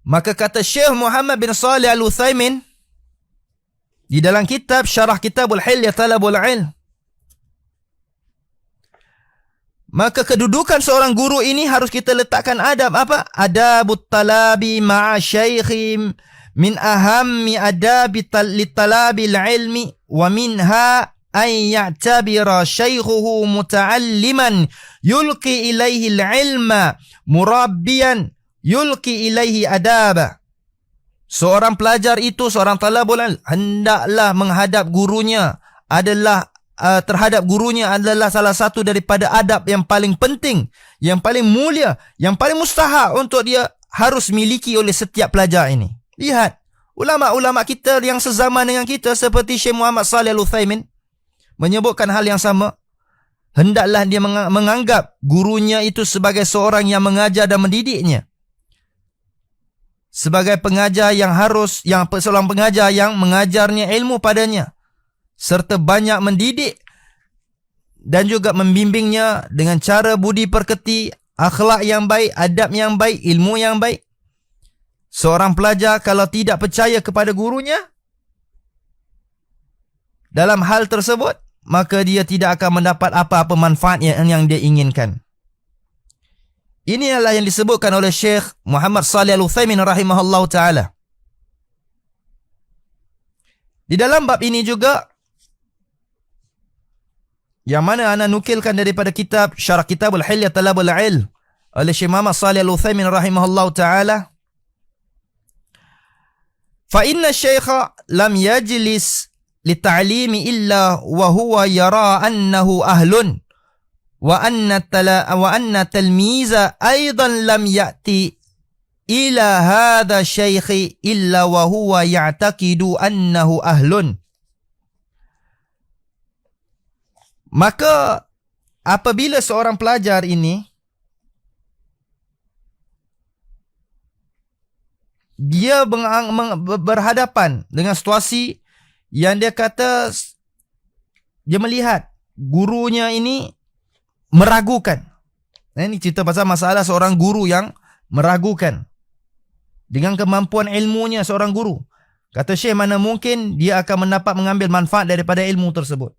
Maka kata Syekh Muhammad bin Salih Al-Utsaimin di dalam kitab Syarah Kitabul Hilya Talabul Ilm, maka kedudukan seorang guru ini harus kita letakkan adab apa? Adabut talabi ma'a syaikhim min ahammi adabi litalabil ilmi wa minha an ya'tabira syaikhuhu muta'alliman yulqi ilaihi al-ilma murabbiyan yulqi ilaihi adaba. Seorang pelajar itu, seorang talabul ilm, hendaklah menghadap gurunya terhadap gurunya adalah salah satu daripada adab yang paling penting, yang paling mulia, yang paling mustahak untuk dia harus miliki oleh setiap pelajar ini. Lihat, ulama-ulama kita yang sezaman dengan kita seperti Syekh Muhammad Salih Al-Utsaimin menyebutkan hal yang sama. Hendaklah dia menganggap gurunya itu sebagai seorang yang mengajar dan mendidiknya, sebagai pengajar seorang pengajar yang mengajarnya ilmu padanya, serta banyak mendidik dan juga membimbingnya dengan cara budi pekerti, akhlak yang baik, adab yang baik, ilmu yang baik. Seorang pelajar kalau tidak percaya kepada gurunya dalam hal tersebut, maka dia tidak akan mendapat apa-apa manfaat yang dia inginkan. Ini adalah yang disebutkan oleh Syekh Muhammad Salih Al-Utsaimin rahimahullahu ta'ala. Di dalam bab ini juga, yang mana ana nukilkan daripada kitab Syarah Kitabul Hilya Talabul Ilm oleh Syekh Muhammad Salih Al-Utsaimin rahimahullahu ta'ala, fa inna syaikha lam yajlis lita'limi illa wa huwa yara annahu ahlun wa anna talmiza aidan lam ya'ti ila hadha syaikhi illa wa huwa ya'taqidu annahu ahlun. Maka apabila seorang pelajar ini dia berhadapan dengan situasi yang dia kata dia melihat gurunya ini meragukan. Ini cerita pasal masalah seorang guru yang meragukan dengan kemampuan ilmunya seorang guru. Kata Syekh, mana mungkin dia akan mengambil manfaat daripada ilmu tersebut.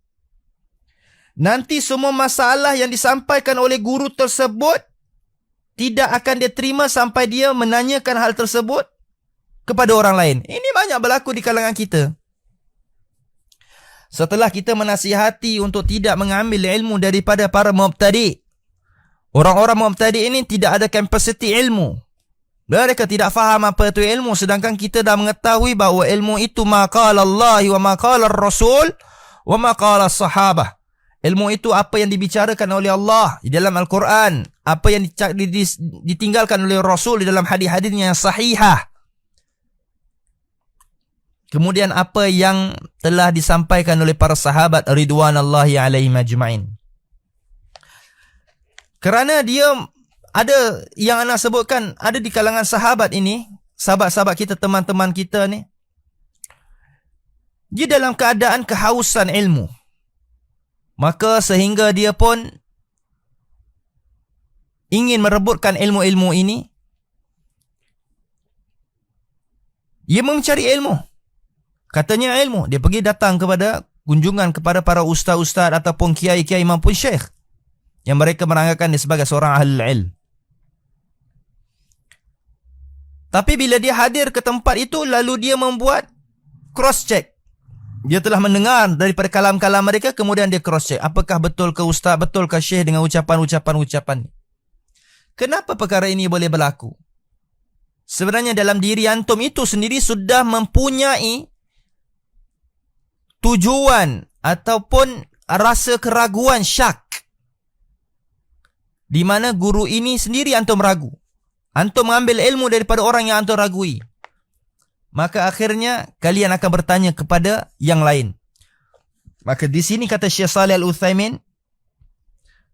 Nanti semua masalah yang disampaikan oleh guru tersebut tidak akan dia terima sampai dia menanyakan hal tersebut kepada orang lain. Ini banyak berlaku di kalangan kita. Setelah kita menasihati untuk tidak mengambil ilmu daripada para mubtadi', orang-orang mubtadi' ini tidak ada kapasiti ilmu. Mereka tidak faham apa itu ilmu, sedangkan kita dah mengetahui bahawa ilmu itu ma qala Allah wa ma qala Rasul wa ma qala sahabah. Ilmu itu apa yang dibicarakan oleh Allah di dalam Al-Quran, apa yang ditinggalkan oleh Rasul di dalam hadis-hadisnya yang sahihah. Kemudian apa yang telah disampaikan oleh para sahabat ridwanallahi alaihim ajma'in. Kerana dia ada yang anak sebutkan, ada di kalangan sahabat ini, sahabat-sahabat kita, teman-teman kita ni, dia dalam keadaan kehausan ilmu. Maka sehingga dia pun ingin merebutkan ilmu-ilmu ini, dia mencari ilmu. Katanya ilmu. Dia pergi datang kepada kunjungan kepada para ustaz-ustaz ataupun kiai-kiai maupun syekh yang mereka meranggakan dia sebagai seorang ahli ilm. Tapi bila dia hadir ke tempat itu, lalu dia membuat cross check. Dia telah mendengar daripada kalam-kalam mereka, kemudian dia cross check. Apakah betul ke ustaz, betul ke syekh dengan ucapan-ucapan. Kenapa perkara ini boleh berlaku? Sebenarnya dalam diri antum itu sendiri sudah mempunyai tujuan ataupun rasa keraguan, syak, di mana guru ini sendiri antum ragu. Antum mengambil ilmu daripada orang yang antum ragui. Maka akhirnya kalian akan bertanya kepada yang lain. Maka di sini kata Syekh Salih Al-Utsaimin,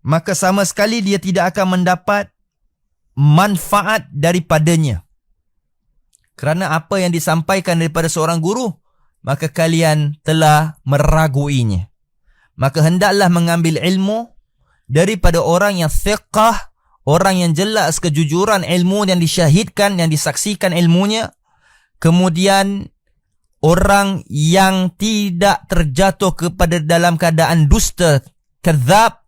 maka sama sekali dia tidak akan mendapat manfaat daripadanya. Kerana apa yang disampaikan daripada seorang guru, maka kalian telah meraguinya. Maka hendaklah mengambil ilmu daripada orang yang thiqah, orang yang jelas kejujuran ilmu yang disyahidkan, yang disaksikan ilmunya. Kemudian orang yang tidak terjatuh kepada dalam keadaan dusta, kadzab,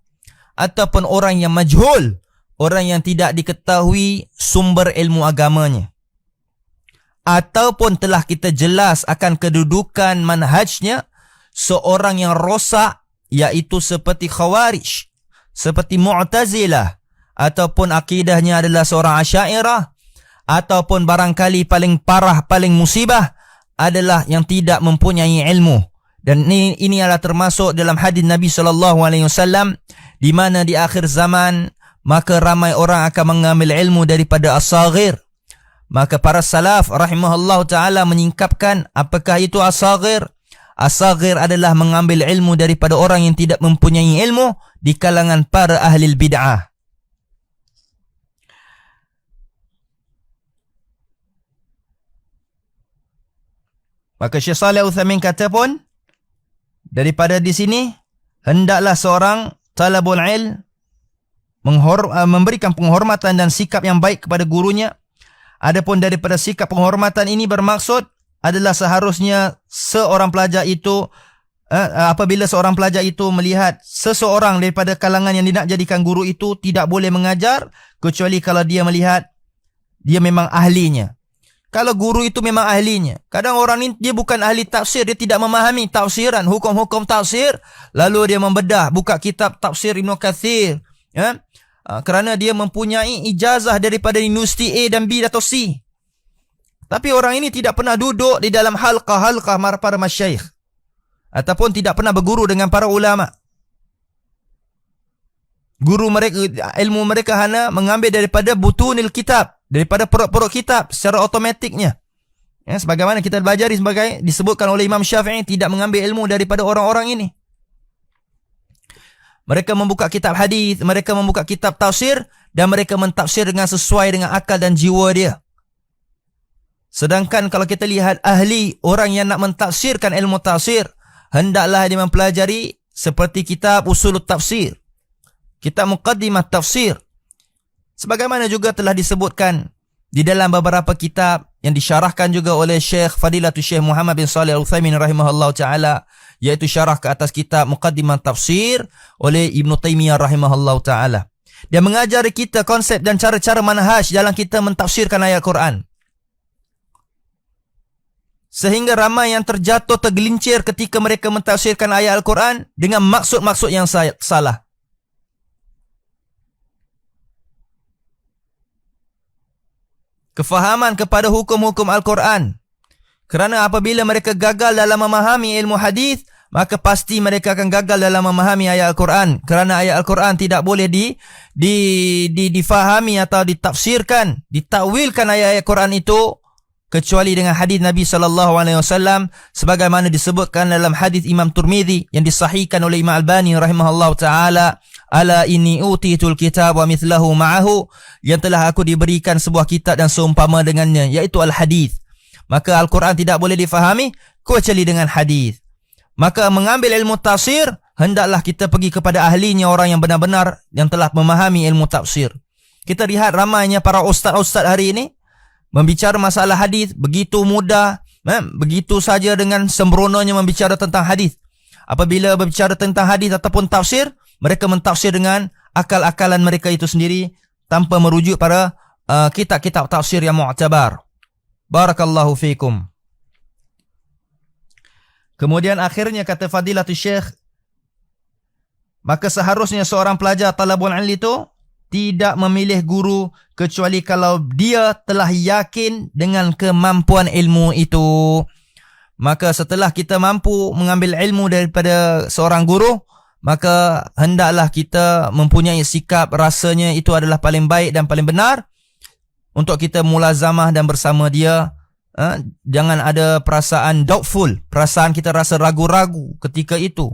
ataupun orang yang majhul, orang yang tidak diketahui sumber ilmu agamanya. Ataupun telah kita jelas akan kedudukan manhajnya, seorang yang rosak, iaitu seperti Khawarij, seperti Mu'tazilah, ataupun akidahnya adalah seorang Asy'ariyah, ataupun barangkali paling parah, paling musibah adalah yang tidak mempunyai ilmu. Dan ini adalah termasuk dalam hadis Nabi SAW, di mana di akhir zaman maka ramai orang akan mengambil ilmu daripada as-saghir. Maka para salaf rahimahullah ta'ala menyingkapkan apakah itu as-saghir. As-saghir adalah mengambil ilmu daripada orang yang tidak mempunyai ilmu di kalangan para ahli bid'ah. Maka Syekh Salih Al-Utsaimin kata pun, daripada di sini hendaklah seorang talabul ilm memberikan penghormatan dan sikap yang baik kepada gurunya. Adapun daripada sikap penghormatan ini bermaksud adalah seharusnya seorang pelajar itu, apabila seorang pelajar itu melihat seseorang daripada kalangan yang dia nak jadikan guru itu, tidak boleh mengajar kecuali kalau dia melihat dia memang ahlinya. Kalau guru itu memang ahlinya. Kadang orang ni dia bukan ahli tafsir, dia tidak memahami tafsiran, hukum-hukum tafsir, lalu dia membedah, buka kitab tafsir Ibn Kathir, ya? Kerana dia mempunyai ijazah daripada universiti A dan B atau C. Tapi orang ini tidak pernah duduk di dalam halqah-halqah para masyayikh, ataupun tidak pernah berguru dengan para ulama. Guru mereka, ilmu mereka hanya mengambil daripada butunil kitab, daripada perut-perut kitab secara otomatiknya. Ya, sebagaimana kita belajar sebagai disebutkan oleh Imam Syafi'i, tidak mengambil ilmu daripada orang-orang ini. Mereka membuka kitab hadis, mereka membuka kitab tafsir, dan mereka mentafsir dengan sesuai dengan akal dan jiwa dia. Sedangkan kalau kita lihat ahli, orang yang nak mentafsirkan ilmu tafsir, hendaklah dia mempelajari seperti kitab usul tafsir, kitab muqaddimah tafsir. Sebagaimana juga telah disebutkan di dalam beberapa kitab yang disyarahkan juga oleh Syekh Fadilatul Syekh Muhammad bin Salih Al-Utsaimin rahimahullah ta'ala, iaitu syarah ke atas kitab Muqaddimah Tafsir oleh Ibn Taymiyah rahimahullah ta'ala. Dia mengajari kita konsep dan cara-cara manhaj dalam kita mentafsirkan ayat Quran. Sehingga ramai yang terjatuh tergelincir ketika mereka mentafsirkan ayat Al-Quran dengan maksud-maksud yang salah. Kefahaman kepada hukum-hukum Al-Quran. Kerana apabila mereka gagal dalam memahami ilmu hadis, maka pasti mereka akan gagal dalam memahami ayat Al-Quran. Kerana ayat Al-Quran tidak boleh difahami atau ditafsirkan, ditakwilkan ayat-ayat Quran itu kecuali dengan hadis Nabi SAW, sebagaimana disebutkan dalam hadis Imam Tirmidzi yang disahihkan oleh Imam Albani rahimahullah ta'ala, ala inni utitul kitab wa mithlahu ma'ahu, yang telah aku diberikan sebuah kitab dan seumpama dengannya, iaitu al-hadis. Maka Al-Quran tidak boleh difahami kecuali dengan hadis. Maka mengambil ilmu tafsir, hendaklah kita pergi kepada ahlinya, orang yang benar-benar yang telah memahami ilmu tafsir. Kita lihat ramainya para ustaz-ustaz hari ini membicara masalah hadis begitu mudah, begitu saja dengan sembronanya membicara tentang hadis. Apabila berbicara tentang hadis ataupun tafsir, mereka mentafsir dengan akal-akalan mereka itu sendiri tanpa merujuk pada kitab-kitab tafsir yang mu'tabar. Barakallahu fiikum. Kemudian akhirnya kata Fadilatul Syekh, maka seharusnya seorang pelajar talabul ilmi itu tidak memilih guru kecuali kalau dia telah yakin dengan kemampuan ilmu itu. Maka setelah kita mampu mengambil ilmu daripada seorang guru, maka hendaklah kita mempunyai sikap rasanya itu adalah paling baik dan paling benar untuk kita mulazamah dan bersama dia. Jangan ada perasaan doubtful, perasaan kita rasa ragu-ragu ketika itu.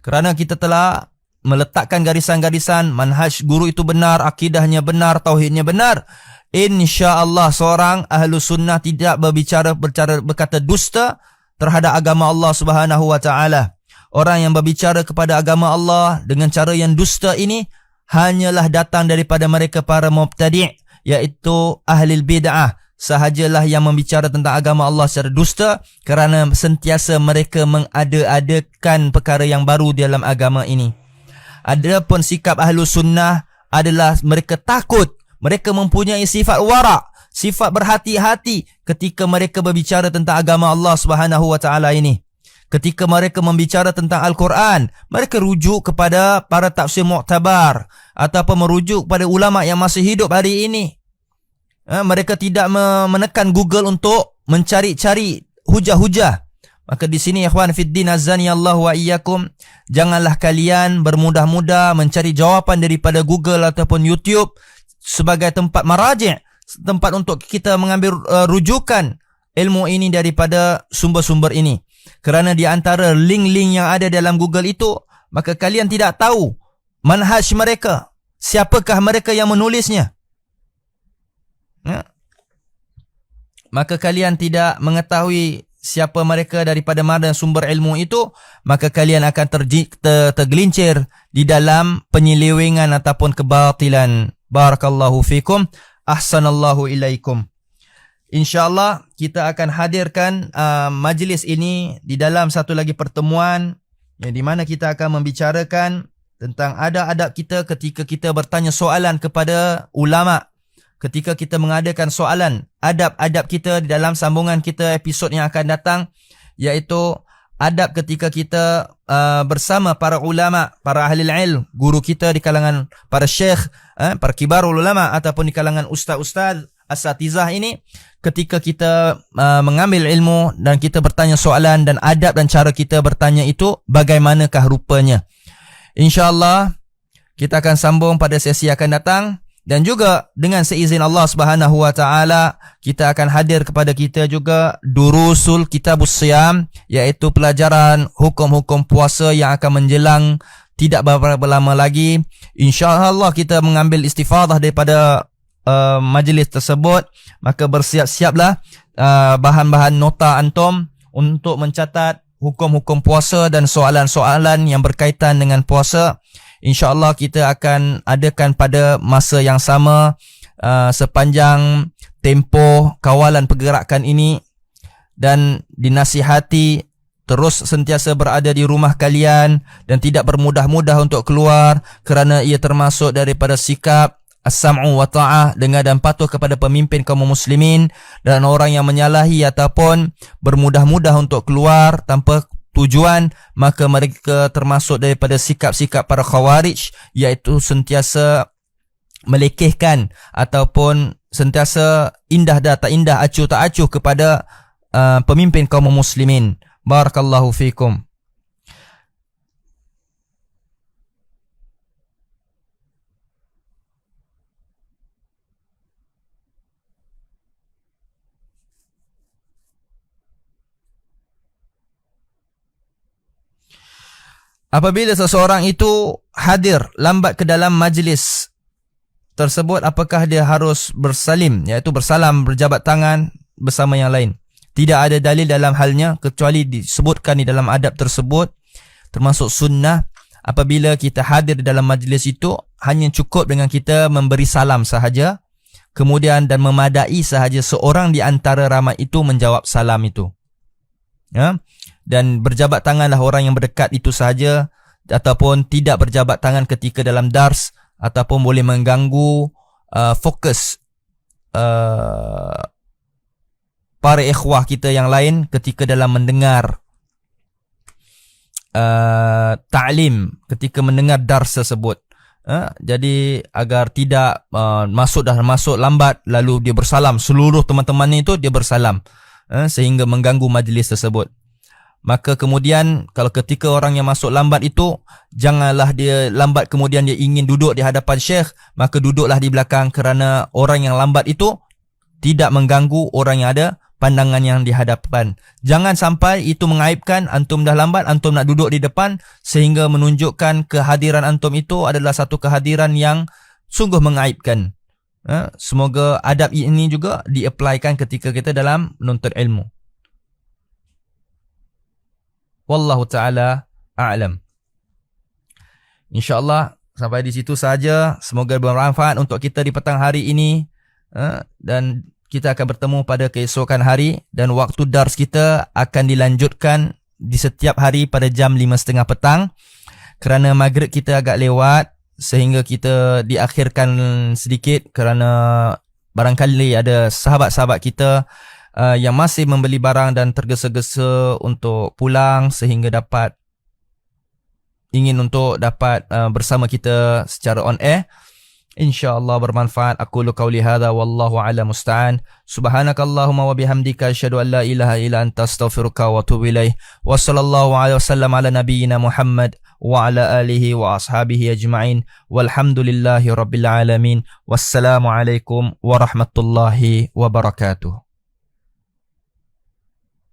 Kerana kita telah meletakkan garisan-garisan, manhaj guru itu benar, akidahnya benar, tauhidnya benar, insya-Allah seorang ahlu sunnah tidak berkata dusta terhadap agama Allah Subhanahu wa taala. Orang yang berbicara kepada agama Allah dengan cara yang dusta ini hanyalah datang daripada mereka para mubtadi', iaitu ahli bid'ah. Sahajalah yang membicara tentang agama Allah secara dusta, kerana sentiasa mereka mengada-adakan perkara yang baru dalam agama ini. Adapun sikap ahlu sunnah adalah mereka takut, mereka mempunyai sifat wara', sifat berhati-hati ketika mereka berbicara tentang agama Allah Subhanahu wa taala ini. Ketika mereka membicara tentang Al-Quran, mereka rujuk kepada para tafsir mu'tabar ataupun merujuk kepada ulama yang masih hidup hari ini. Mereka tidak menekan Google untuk mencari-cari hujah-hujah. Maka di sini ikhwan fiddin azani Allah wa iyyakum, janganlah kalian bermudah-mudah mencari jawapan daripada Google ataupun YouTube sebagai tempat maraji', tempat untuk kita mengambil rujukan ilmu ini daripada sumber-sumber ini. Kerana di antara link-link yang ada dalam Google itu, maka kalian tidak tahu manhaj mereka, siapakah mereka yang menulisnya. Maka kalian tidak mengetahui siapa mereka daripada mana sumber ilmu itu, maka kalian akan tergelincir di dalam penyelewengan ataupun kebatilan. Barakallahu fikum, ahsanallahu ilaikum. InsyaAllah kita akan hadirkan majlis ini di dalam satu lagi pertemuan yang di mana kita akan membicarakan tentang adab-adab kita ketika kita bertanya soalan kepada ulama. Ketika kita mengadakan soalan, adab-adab kita di dalam sambungan kita episod yang akan datang, iaitu adab ketika kita bersama para ulama, para ahli ilm, guru kita di kalangan para syekh, para kibarul ulama ataupun di kalangan ustaz-ustaz, asatizah ini, ketika kita mengambil ilmu dan kita bertanya soalan, dan adab dan cara kita bertanya itu bagaimanakah rupanya. InsyaAllah kita akan sambung pada sesi akan datang. Dan juga dengan seizin Allah Subhanahu wa taala, kita akan hadir kepada kita juga durusul kitabus siyam, iaitu pelajaran hukum-hukum puasa yang akan menjelang tidak beberapa lama lagi. InsyaAllah kita mengambil istifadah daripada majlis tersebut. Maka bersiap-siaplah bahan-bahan nota antum untuk mencatat hukum-hukum puasa dan soalan-soalan yang berkaitan dengan puasa. InsyaAllah kita akan adakan pada masa yang sama sepanjang tempoh kawalan pergerakan ini, dan dinasihati terus sentiasa berada di rumah kalian dan tidak bermudah-mudah untuk keluar, kerana ia termasuk daripada sikap as-sam'u wa ta'ah, dengar dan patuh kepada pemimpin kaum muslimin. Dan orang yang menyalahi ataupun bermudah-mudah untuk keluar tanpa tujuan, maka mereka termasuk daripada sikap-sikap para khawarij, iaitu sentiasa melekehkan ataupun sentiasa indah dan tak indah, acuh tak acuh kepada pemimpin kaum muslimin. Barakallahu fikum. Apabila seseorang itu hadir lambat ke dalam majlis tersebut, apakah dia harus bersalim, iaitu bersalam, berjabat tangan bersama yang lain? Tidak ada dalil dalam halnya, kecuali disebutkan di dalam adab tersebut, termasuk sunnah. Apabila kita hadir di dalam majlis itu, hanya cukup dengan kita memberi salam sahaja, kemudian dan memadai sahaja seorang di antara ramai itu menjawab salam itu. Dan berjabat tanganlah orang yang berdekat itu sahaja, ataupun tidak berjabat tangan ketika dalam dars, ataupun boleh mengganggu fokus para ikhwah kita yang lain ketika dalam mendengar ta'lim, ketika mendengar dars tersebut. Jadi agar tidak masuk lambat lalu dia bersalam, seluruh teman-temannya itu dia bersalam, sehingga mengganggu majlis tersebut. Maka kemudian kalau ketika orang yang masuk lambat itu, janganlah dia lambat kemudian dia ingin duduk di hadapan syekh, maka duduklah di belakang, kerana orang yang lambat itu tidak mengganggu orang yang ada pandangan yang dihadapkan. Jangan sampai itu mengaibkan antum dah lambat, antum nak duduk di depan sehingga menunjukkan kehadiran antum itu adalah satu kehadiran yang sungguh mengaibkan. Semoga adab ini juga diaplikan ketika kita dalam menuntut ilmu. Wallahu ta'ala a'lam. InsyaAllah sampai di situ saja. Semoga bermanfaat untuk kita di petang hari ini. Dan kita akan bertemu pada keesokan hari. Dan waktu dars kita akan dilanjutkan di setiap hari pada jam 5.30 petang. Kerana maghrib kita agak lewat, sehingga kita diakhirkan sedikit kerana barangkali ada sahabat-sahabat kita yang masih membeli barang dan tergesa-gesa untuk pulang sehingga ingin untuk dapat bersama kita secara on air. InsyaAllah bermanfaat. Aqulu qawli hadha wallahu a'lam musta'an. Subhanakallahumma wa bihamdika asyhadu an la ilaha illa anta astaghfiruka wa atubu ilaih. Wa sallallahu alaihi wasallam ala nabiyyina Muhammad wa ala alihi wa ashabihi ajma'in. Walhamdulillahi rabbil alamin. Wassalamu alaikum warahmatullahi wabarakatuh.